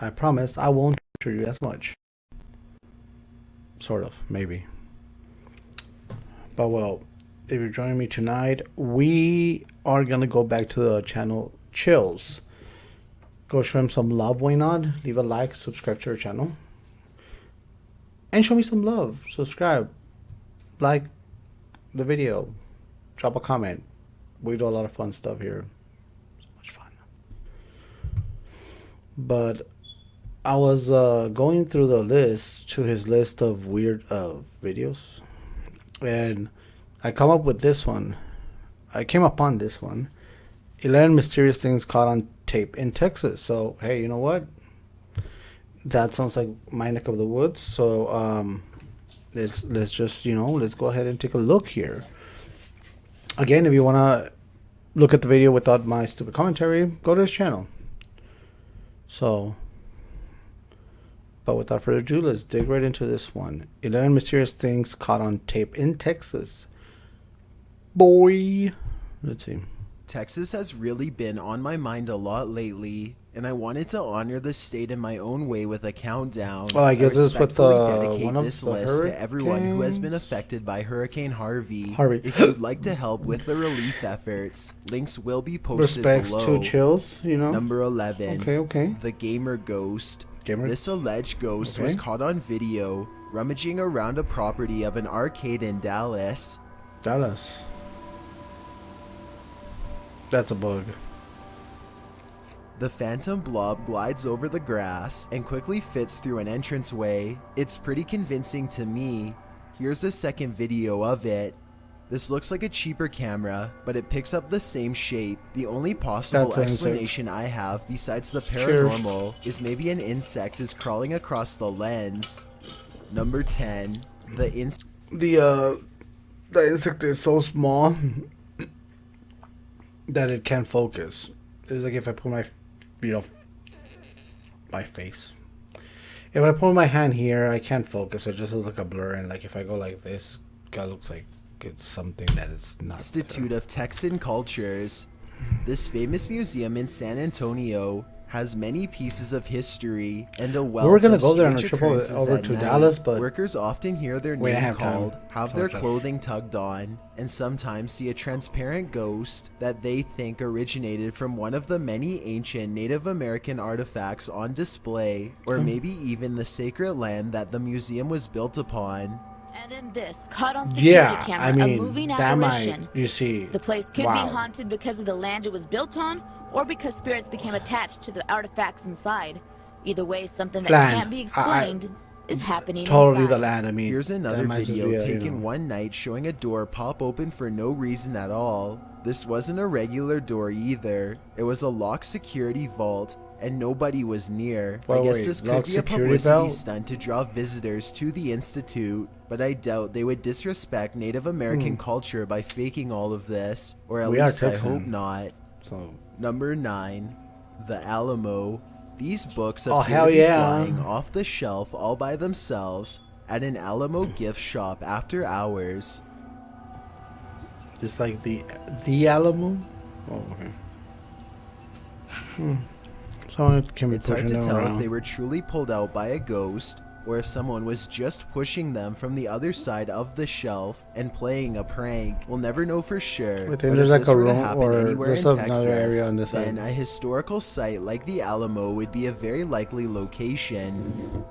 I promise I won't torture you as much. Sort of, maybe. But well, if you're joining me tonight, we are gonna go back to the channel Chillz. Go show him some love, why not? Leave a like, subscribe to our channel. And show me some love. Subscribe. Like the video. Drop a comment. We do a lot of fun stuff here. So much fun. But I was going through the list to his list of weird videos. And I come up with this one. I came upon this one. 11 mysterious things caught on tape in Texas. So, hey, you know what? That sounds like my neck of the woods. So, let's just, let's go ahead and take a look here. Again, if you want to look at the video without my stupid commentary, go to his channel. So, but without further ado, let's dig right into this one. 11 mysterious things caught on tape in Texas. Boy. Let's see. Texas has really been on my mind a lot lately, and I wanted to honor the state in my own way with a countdown. Oh, I guess this is with dedicate one of this the list to everyone who has been affected by Hurricane Harvey. If you'd like to help with the relief efforts, links will be posted Respects below. to Chillz, Number 11. Okay. The Gamer Ghost. This alleged ghost was caught on video rummaging around a property of an arcade in Dallas. That's a bug. The phantom blob glides over the grass and quickly fits through an entranceway. It's pretty convincing to me. Here's a second video of it. This looks like a cheaper camera, but it picks up the same shape. The only possible explanation I have besides the paranormal is maybe an insect is crawling across the lens. Number 10. The insect is so small that it can't focus. It's like if I put my face. If I put my hand here, I can't focus. It just looks like a blur. And like if I go like this, it looks like it's something that it's not. Institute of Texan Cultures. This famous museum in San Antonio has many pieces of history and a wealth We're gonna of go there on a strange trip occurrences over at to night. Dallas, but workers often hear their we name have called, time. have their clothing tugged on, and sometimes see a transparent ghost that they think originated from one of the many ancient Native American artifacts on display, or maybe even the sacred land that the museum was built upon. And then this, caught on security camera, I mean, a moving that apparition. you see. The place could be haunted because of the land it was built on, or because spirits became attached to the artifacts inside. Either way, something that can't be explained is happening totally inside. The land, I mean. Here's another video taken one night showing a door pop open for no reason at all. This wasn't a regular door either. It was a locked security vault, and nobody was near. I guess this could be a publicity stunt to draw visitors to the Institute, but I doubt they would disrespect Native American culture by faking all of this, or at least I hope not. So. Number 9. The Alamo. These books appear to be flying off the shelf all by themselves at an Alamo gift shop after hours. It's like the Alamo? Oh, okay. So it can be It's hard to tell around. if they were truly pulled out by a ghost, or if someone was just pushing them from the other side of the shelf and playing a prank. We'll never know for sure, but if like this a were to room happen or anywhere in another Texas, area on this then side. a historical site like the Alamo would be a very likely location.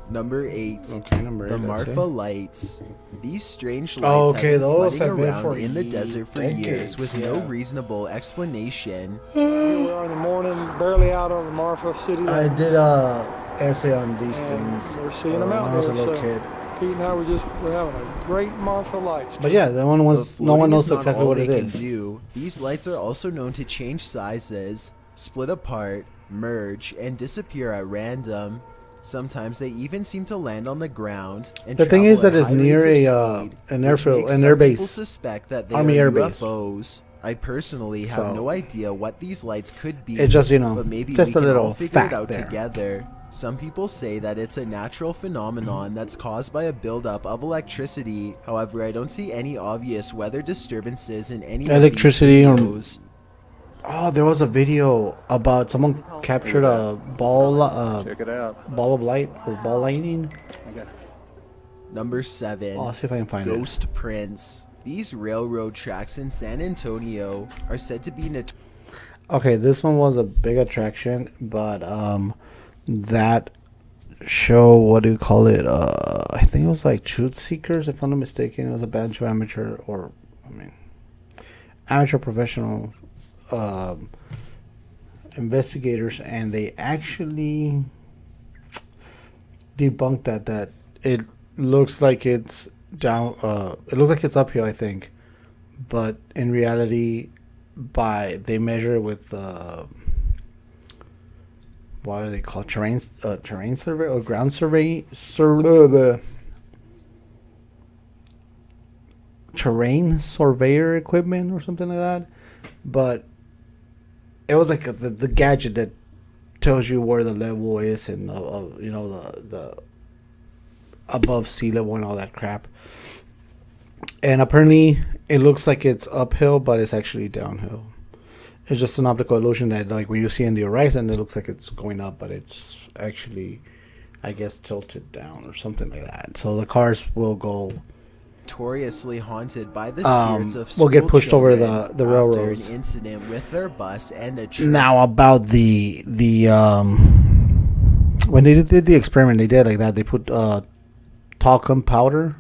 Number 8. Okay, number 8. The Marfa Lights. These strange lights have been flooding around in the desert for years with no reasonable explanation. We were in the morning, barely out of the Marfa City. I did essay on these things We're seeing them out when I was a there, little kid. Pete and I we're having a great Marfa Lights. But yeah, no one knows exactly what it is. These lights are also known to change sizes, split apart, merge, and disappear at random. Sometimes they even seem to land on the ground. And the thing is that it's near an airfield, an airbase. People suspect that they Army are airbase. UFOs. I personally have no idea what these lights could be. It's just, but maybe just we a can little all figure fact it out there. together. Some people say that it's a natural phenomenon that's caused by a buildup of electricity. However, I don't see any obvious weather disturbances in any electricity of these videos. Oh, there was a video about someone captured a ball, Check it out. ball of light or ball lightning. Number 7. I'll see if I can find it. Ghost prints. These railroad tracks in San Antonio are said to be notorious. Okay, this one was a big attraction, but that show, what do you call it? I think it was like Truth Seekers, if I'm not mistaken. It was a bunch of amateur professional investigators, and they actually debunked that it looks like it's down. It looks like it's uphill, I think, but in reality, they measure it with what are they called? Terrain survey or ground survey? Terrain surveyor equipment or something like that. But it was like the gadget that tells you where the level is and the above sea level and all that crap. And apparently it looks like it's uphill, but it's actually downhill. It's just an optical illusion that, like, when you see in the horizon, it looks like it's going up, but it's actually, I guess, tilted down or something like that. So the cars will go Notoriously haunted by the spirits of will get school pushed over children the railroads. after an incident with their bus and a train. Now about the when they did the experiment, they did like that. They put talcum powder,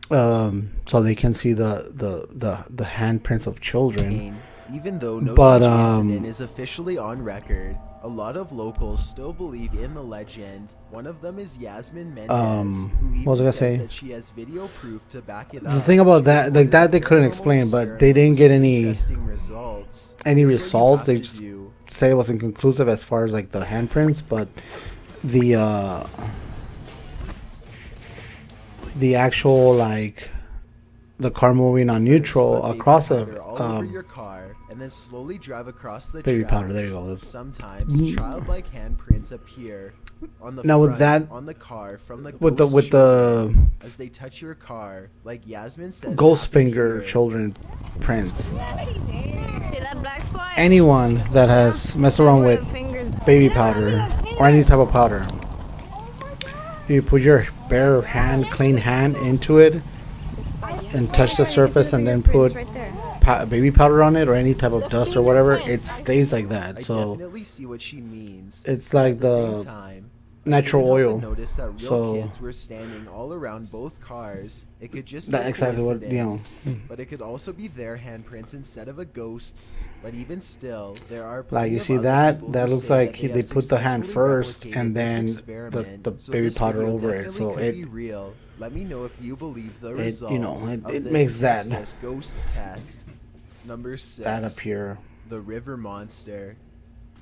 so they can see the handprints of children. Even though no But, such incident is officially on record, a lot of locals still believe in the legend. One of them is Yasmin Mendez, who even what was I gonna says say? that she has video proof to back it up. The thing about She that, like reported that, they couldn't paranormal explain, but they experiment didn't with get some any interesting results. any Here's what you results. have They to just do. say it was inconclusive as far as like the handprints, but the actual, like, the car moving on neutral Put baby across powder a all over your car and then slowly drive across the baby tracks. powder, there you go. Sometimes childlike handprints appear on the Now with front, that- on the car from the with the ghost with children the as they touch your car, like Yasmin says. ghost happened finger here. children prints. See that black spot? Anyone that has messed around with baby powder or any type of powder, you put your bare hand, clean hand into it and touch the surface, and then put baby powder on it or any type of dust or whatever, it stays like that. I So definitely see what she means. it's But like at the same the time, natural I couldn't help oil. but notice that real So kids were standing all around both cars. It could just be That's a exactly what, coincidence, you know. but it could also be their handprints instead of a ghost's. But even still, there are Like, plenty you of see other that? people That who looks say like that they have put the hand successfully first replicated and this then experiment. the So baby this powder video over it. definitely So could it be real. Let me know if you believe the it results of it this makes that Texas ghost test. Number 6. appear. The river monster.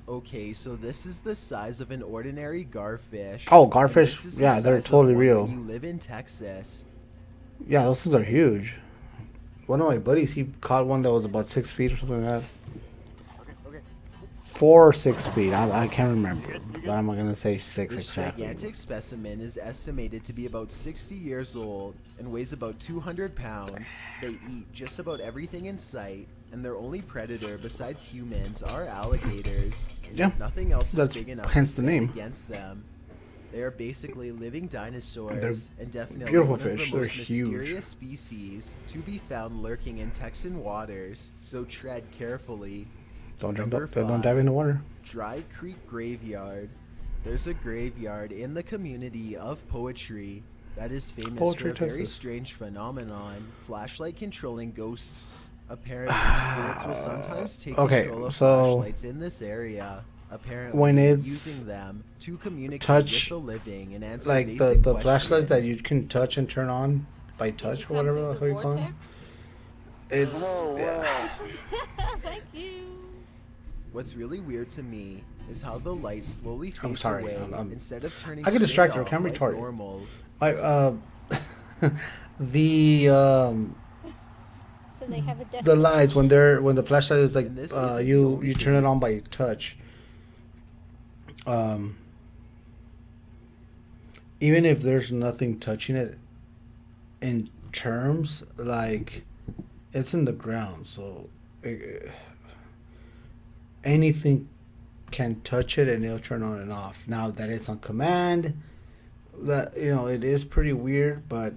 Okay, so this is the size of an ordinary garfish. Oh, and garfish, this is the yeah, they're size of totally one real. When you live in Texas. Yeah, those things are huge. One of my buddies, he caught one that was about 6 feet or something like that. 4 or 6 feet. I can't remember, but I'm not gonna say 6 This exactly. gigantic specimen is estimated to be about 60 years old and weighs about 200 pounds. They eat just about everything in sight, and their only predator besides humans are alligators. Yeah, Nothing else is that's big enough hence to the stand name. against them. They are basically living dinosaurs They're and definitely beautiful one of fish. the They're most huge. mysterious species to be found lurking in Texan waters, so tread carefully. Don't jump Number up. Don't 5. dive in the water. Dry Creek Graveyard. There's a graveyard in the community of Poetry that is famous Poetry, for a very Texas. strange phenomenon, flashlight controlling ghosts. Apparently, spirits will sometimes take Okay, control of so flashlights in this area. Apparently, when it's using them to communicate touch, with the living and answer like basic the flashlights that questions. you can touch and turn on by touch or whatever the hell you call them. It's yeah. Thank you. What's really weird to me is how the light slowly I'm fades sorry, away I'm- instead of turning I get straight distracted, off I'm like retarded. normal. My the So they have a the lights when the flashlight is like And this isn't the you only turn it thing. on by touch. Even if there's nothing touching it, in terms like it's in the ground, so anything can touch it and it'll turn on and off. Now that it's on command, that, you know, it is pretty weird, but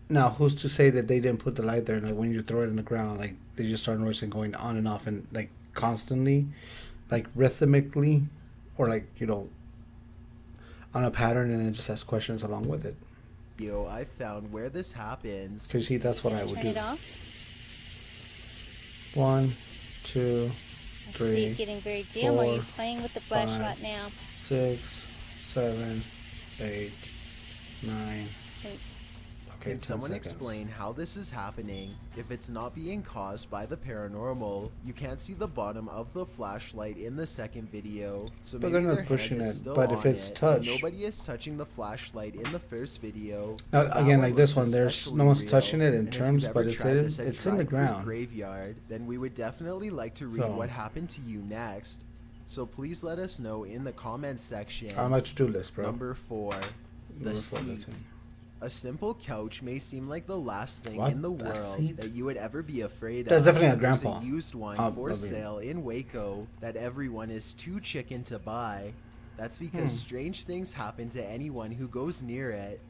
now who's to say that they didn't put the light there, and like when you throw it in the ground, like they just start noticing going on and off and like constantly, like rhythmically, or like, you know, on a pattern, and then just ask questions along with it. I found where this happens. Cause see, that's what I would Turn do. it off. 1, 2, I 3, see it getting very dim. Are you 4, playing with the 5, flashlight now? 6, 7, 8, 9. Okay, Can 10 someone seconds. explain how this is happening? If it's not being caused by the paranormal, you can't see the bottom of the flashlight in the second video, so But maybe they're not their pushing hand is it. still But if on it's it, touched- and nobody is touching the flashlight in the first video. Now, so that again, one like this looks one, there's especially no one's real. touching it in And if terms, you've but ever it's tried this at it's in the Dry Creek ground. Graveyard, then we would definitely like to read So- what happened to you next. So please let us know in the comments section. On my to-do list, bro. Number 4, the Number 4, that's seat. it. A simple couch may seem like the last thing What? in the A world seat? that you would ever be afraid That's of. definitely a but there's grandpa. a used one for I mean- sale in Waco that everyone is too chicken to buy. That's because strange things happen to anyone who goes near it.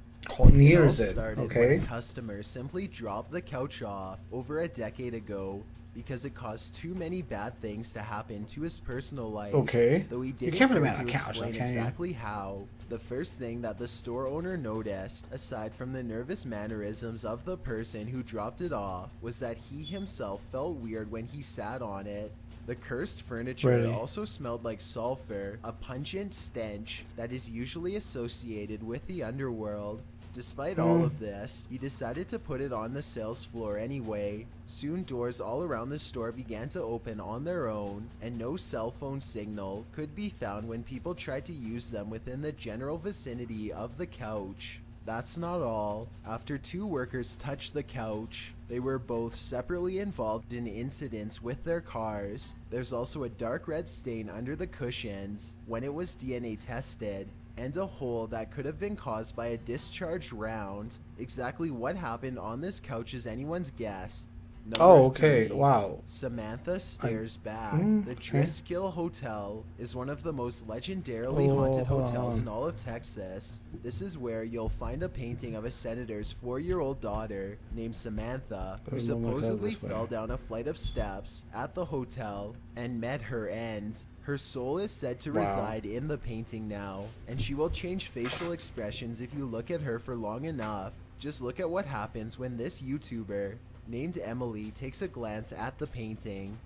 Nears all it, started okay? when a customer simply dropped the couch off over a decade ago because it caused too many bad things to happen to his personal life. Okay. Though he You didn't can't put him care on a to couch, though, explain can you? exactly how. The first thing that the store owner noticed, aside from the nervous mannerisms of the person who dropped it off, was that he himself felt weird when he sat on it. The cursed furniture Really? also smelled like sulfur, a pungent stench that is usually associated with the underworld. Despite all of this, he decided to put it on the sales floor anyway. Soon doors all around the store began to open on their own, and no cell phone signal could be found when people tried to use them within the general vicinity of the couch. That's not all. After 2 workers touched the couch, they were both separately involved in incidents with their cars. There's also a dark red stain under the cushions when it was DNA tested, and a hole that could have been caused by a discharged round. Exactly what happened on this couch is anyone's guess. Number Oh, okay. 3, Wow. Samantha Stares Back. The okay. Triskill Hotel is one of the most legendarily haunted hold hotels on. in all of Texas. This is where you'll find a painting of a senator's 4-year-old daughter named Samantha, who There's no more supposedly this way. fell down a flight of steps at the hotel and met her end. Her soul is said to Wow. reside in the painting now, and she will change facial expressions if you look at her for long enough. Just look at what happens when this YouTuber named Emily takes a glance at the painting.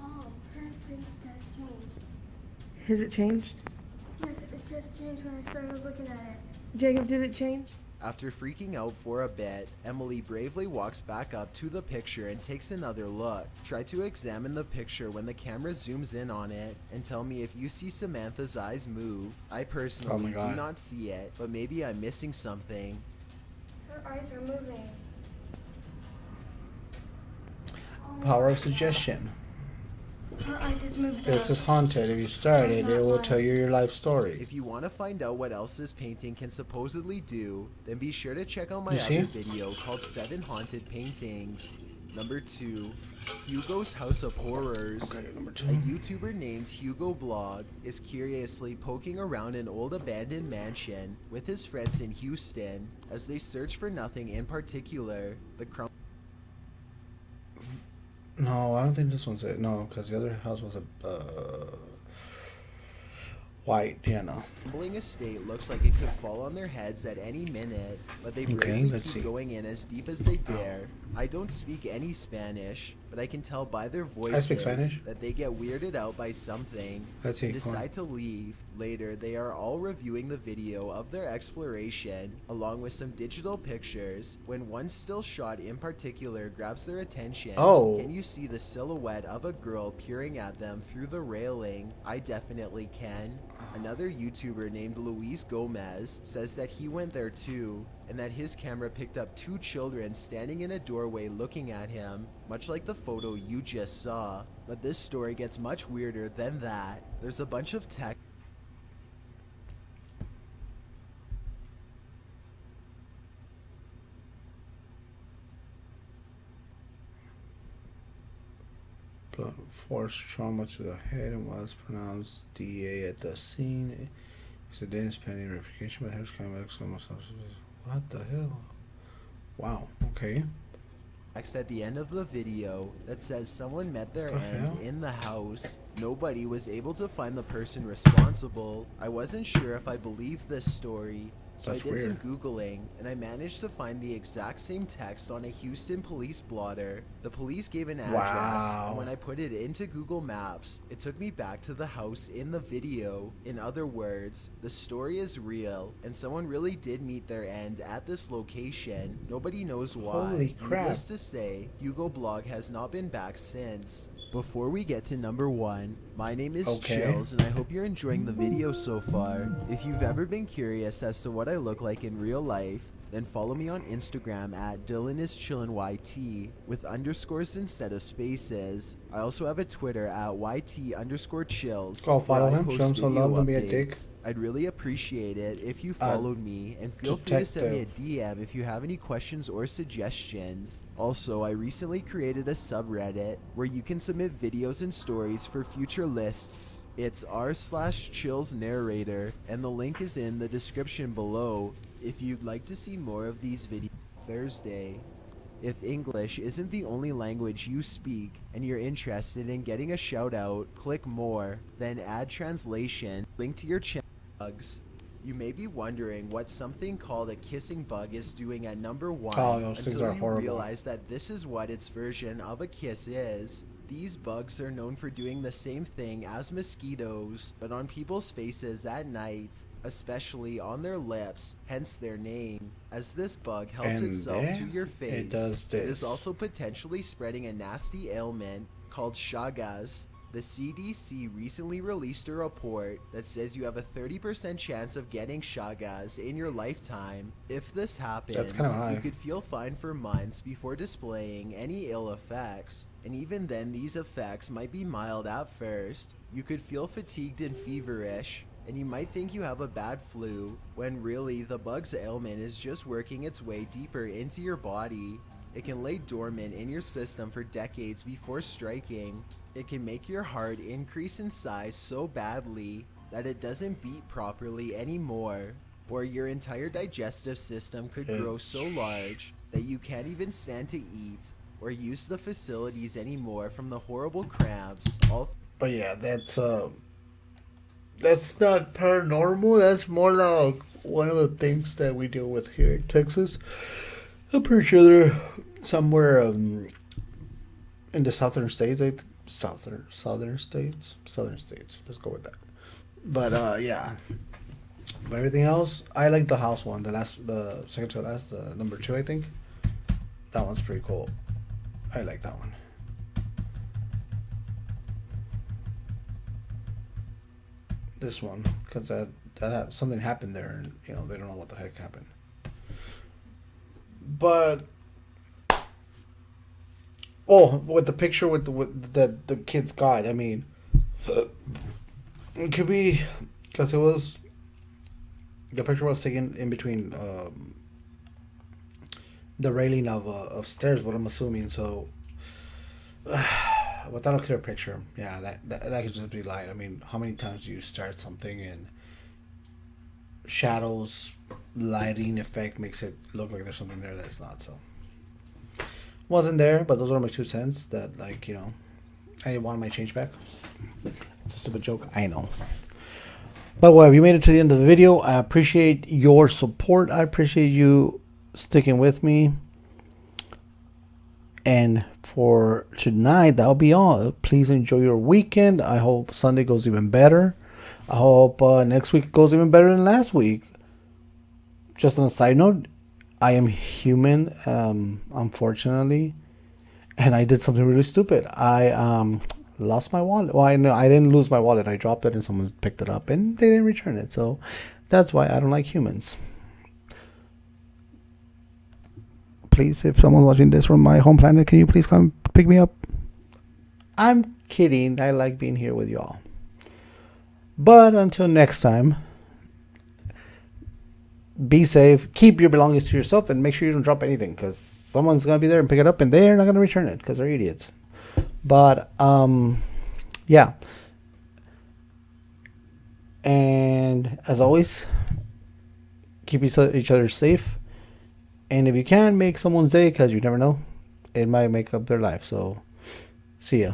Mom, her face does change. Has it changed? Yes, it just changed when I started looking at it. Jacob, did it change? After freaking out for a bit, Emily bravely walks back up to the picture and takes another look. Try to examine the picture when the camera zooms in on it, and tell me if you see Samantha's eyes move. I personally do God. not see it, but maybe I'm missing something. Her eyes are moving. Power of suggestion. Her eyes just moved This up. is haunted. If you start it, it will tell you your life story. If you want to find out what else this painting can supposedly do, then be sure to check out my You see? other video called 7 Haunted Paintings. Number 2, Hugo's House of Horrors. Okay, number A 2. YouTuber named Hugo Blog is curiously poking around an old abandoned mansion with his friends in Houston as they search for nothing in particular. The No, I don't think this one's it. No, because the other house was a white. Yeah, no. crumbling estate looks like it could fall on their heads at any minute, but they Okay, bravely let's keep see. going in as deep as they dare. I don't speak any Spanish, but I can tell by their voices speak Spanish. that they get weirded out by something Let's see, and come on. decide to leave. Later, they are all reviewing the video of their exploration, along with some digital pictures, when one still shot in particular grabs their attention. Oh. Can you see the silhouette of a girl peering at them through the railing? I definitely can. Another YouTuber named Luis Gomez says that he went there too, and that his camera picked up 2 children standing in a doorway looking at him, much like the photo you just saw. But this story gets much weirder than that. There's a bunch of text Forced trauma to the head and was pronounced DA at the scene. Sedans pending verification, but has come back so much. What the hell? Wow. Okay. Text at the end of the video that says someone met their end in the house. Nobody was able to find the person responsible. I wasn't sure if I believed this story, so I did some Googling, and I managed to find the exact same text on a Houston police blotter. The police gave an address, and when I put it into Google Maps, it took me back to the house in the video. In other words, the story is real, and someone really did meet their end at this location. Nobody knows why. Holy crap. Needless to say, Hugo Blog has not been back since. Before we get to number 1, my name is Chillz, and I hope you're enjoying the video so far. If you've ever been curious as to what I look like in real life, then follow me on Instagram at DylanIsChillinYT with underscores instead of spaces. I also have a Twitter at YT_Chillz. Oh, follow him, show him some love, and be a dick. I'd really appreciate it if you followed me, and feel free to send me a DM if you have any questions or suggestions. Also, I recently created a subreddit where you can submit videos and stories for future lists. It's r/Chillz narrator, and the link is in the description below if you'd like to see more of these videos. Thursday. If English isn't the only language you speak and you're interested in getting a shout out, click more, then add translation, link to your channel. Bugs. You may be wondering what something called a kissing bug is doing at number 1 until you realize that this is what its version of a kiss is. These bugs are known for doing the same thing as mosquitoes, but on people's faces at night, especially on their lips, hence their name. As this bug helps itself to your face, it is also potentially spreading a nasty ailment called Chagas. The CDC recently released a report that says you have a 30% chance of getting Chagas in your lifetime. If this happens, you could feel fine for months before displaying any ill effects. And even then, these effects might be mild at first. You could feel fatigued and feverish, and you might think you have a bad flu, when really the bug's ailment is just working its way deeper into your body. It can lay dormant in your system for decades before striking. It can make your heart increase in size so badly that it doesn't beat properly anymore, or your entire digestive system could grow so large that you can't even stand to eat or use the facilities anymore from the horrible cramps. But yeah, that's not paranormal. That's more like one of the things that we deal with here in Texas. I'm pretty sure they're somewhere in the southern states. Southern states. Let's go with that. But yeah. But everything else, I like the house one. The second to last, number 2, I think. That one's pretty cool. I like that one. This one, because something happened there, and they don't know what the heck happened. But with the picture with the kid's guide, I mean, it could be because the picture was taken in between the railing of stairs, what I'm assuming. So without a clear picture, yeah, that could just be light. I mean, how many times do you start something and shadows, lighting effect makes it look like there's something there that's not? So wasn't there, but those are my 2 cents. That I want my change back. It's a stupid joke, I know. But whatever, you made it to the end of the video. I appreciate your support. I appreciate you sticking with me. And for tonight, that'll be all. Please enjoy your weekend. I hope Sunday goes even better. I hope next week goes even better than last week. Just on a side note, I am human, unfortunately. And I did something really stupid. I lost my wallet. Well, I didn't lose my wallet. I dropped it and someone picked it up and they didn't return it. So that's why I don't like humans. Please, if someone's watching this from my home planet, can you please come pick me up? I'm kidding. I like being here with y'all. But until next time, be safe. Keep your belongings to yourself and make sure you don't drop anything, because someone's going to be there and pick it up and they're not going to return it because they're idiots. But yeah. And as always, keep each other safe. And if you can, make someone's day, because you never know, it might make up their life. So, see ya.